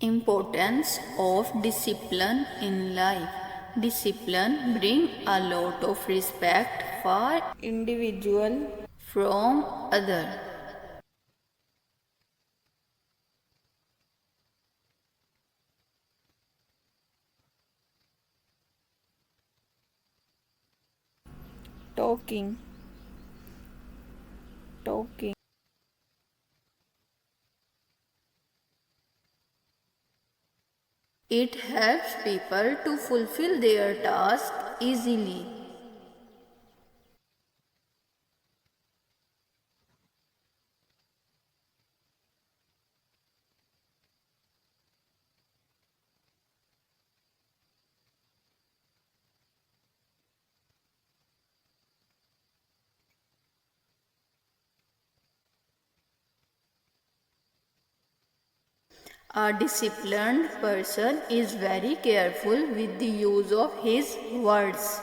Importance of discipline in life. Discipline brings a lot of respect for individual from other. Talking, talking. It helps people to fulfill their task easily. A disciplined person is very careful with the use of his words.